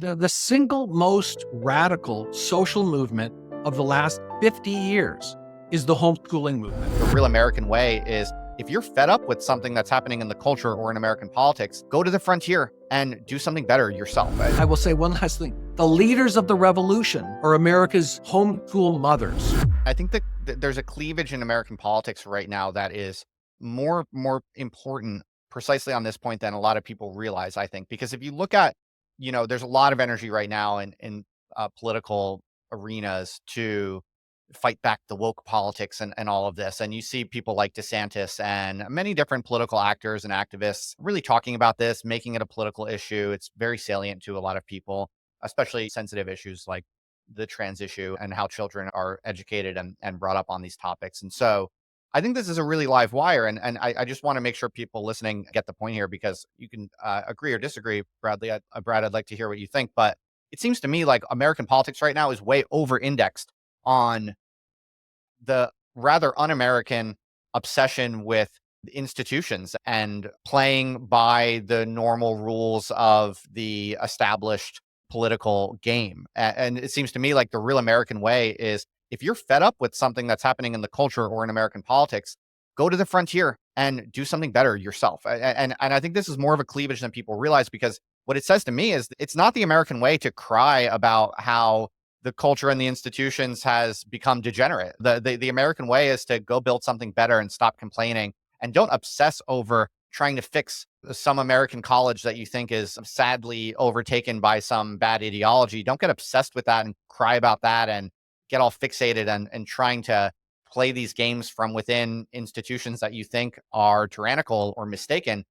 The single most radical social movement of the last 50 years is the homeschooling movement. The real American way is if you're fed up with something that's happening in the culture or in American politics, go to the frontier and do something better yourself. I will say one last thing. The leaders of the revolution are America's homeschool mothers. I think that there's a cleavage in American politics right now that is more important precisely on this point than a lot of people realize, I think. Because if you look at, there's a lot of energy right now in political arenas to fight back the woke politics and all of this. And you see people like DeSantis and many different political actors and activists really talking about this, making it a political issue. It's very salient to a lot of people, especially sensitive issues like the trans issue and how children are educated and brought up on these topics. And so I think this is a really live wire. And I just want to make sure people listening get the point here, because you can agree or disagree, Bradley. Brad, I'd like to hear what you think. But it seems to me like American politics right now is way over indexed on the rather un-American obsession with institutions and playing by the normal rules of the established political game. And it seems to me like the real American way is if you're fed up with something that's happening in the culture or in American politics, go to the frontier and do something better yourself. And I think this is more of a cleavage than people realize, because what it says to me is it's not the American way to cry about how the culture and the institutions has become degenerate. The American way is to go build something better and stop complaining, and don't obsess over trying to fix some American college that you think is sadly overtaken by some bad ideology. Don't get obsessed with that and cry about that and get all fixated and trying to play these games from within institutions that you think are tyrannical or mistaken.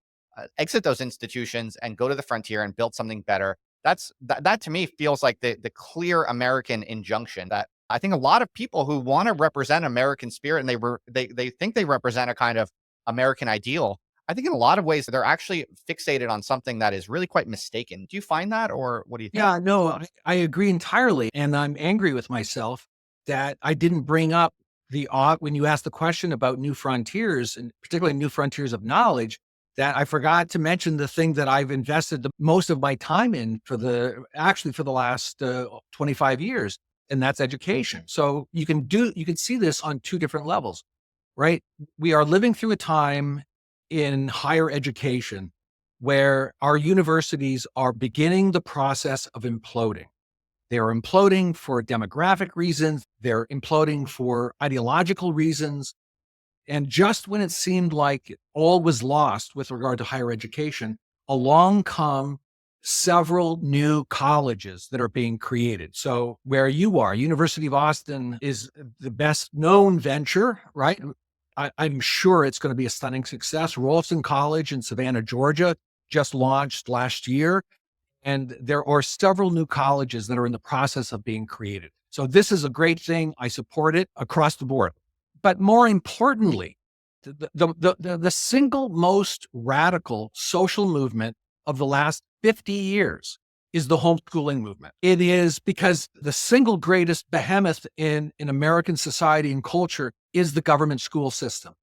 Exit those institutions and go to the frontier and build something better. That to me feels like the clear American injunction that I think a lot of people who want to represent American spirit and they think they represent a kind of American ideal. I think in a lot of ways they're actually fixated on something that is really quite mistaken. Do you find that, or what do you think? Yeah, no, I agree entirely. And I'm angry with myself that I didn't bring up when you asked the question about new frontiers, and particularly new frontiers of knowledge, that I forgot to mention the thing that I've invested the most of my time in for the last 25 years, and that's education. So you can see this on two different levels, right? We are living through a time in higher education where our universities are beginning the process of imploding. They are imploding for demographic reasons. They're imploding for ideological reasons. And just when it seemed like all was lost with regard to higher education, along come several new colleges that are being created. So where you are, University of Austin is the best known venture, right? I'm sure it's going to be a stunning success. Rolston College in Savannah, Georgia, just launched last year. And there are several new colleges that are in the process of being created. So this is a great thing. I support it across the board. But more importantly, the single most radical social movement of the last 50 years is the homeschooling movement. It is because the single greatest behemoth in American society and culture is the government school system,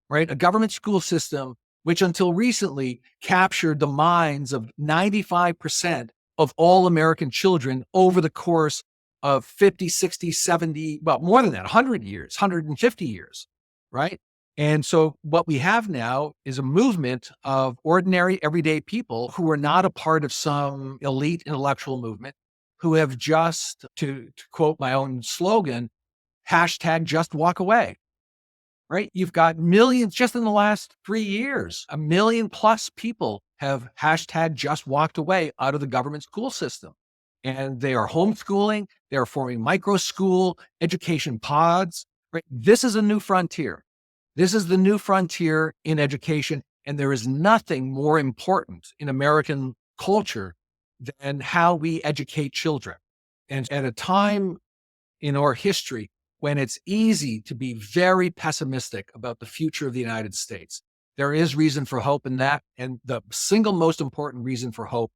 right? A government school system which until recently captured the minds of 95% of all American children over the course of 50, 60, 70, well, more than that, 100 years, 150 years, right? And so what we have now is a movement of ordinary, everyday people who are not a part of some elite intellectual movement, who have just, to quote my own slogan, hashtag just walk away, right? You've got millions just in the last 3 years, 1 million plus people have hashtag just walked away out of the government school system. And they are homeschooling, they're forming micro school, education pods, right? This is a new frontier. This is the new frontier in education. And there is nothing more important in American culture than how we educate children. And at a time in our history when it's easy to be very pessimistic about the future of the United States, there is reason for hope in that. And the single most important reason for hope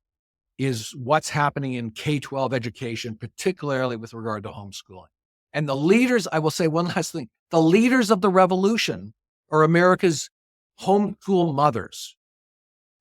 is what's happening in K-12 education, particularly with regard to homeschooling. And the leaders, I will say one last thing, the leaders of the revolution are America's homeschool mothers.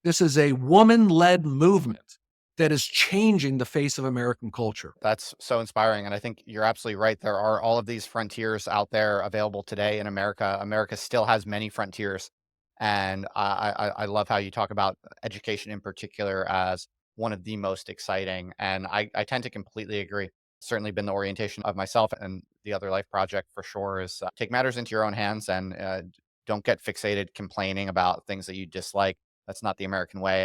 This is a woman-led movement that is changing the face of American culture. That's so inspiring, and I think you're absolutely right. There are all of these frontiers out there available today in America. America still has many frontiers, and I love how you talk about education in particular as one of the most exciting. And I tend to completely agree. Certainly been the orientation of myself and the Other Life Project for sure is take matters into your own hands and don't get fixated complaining about things that you dislike. That's not the American way.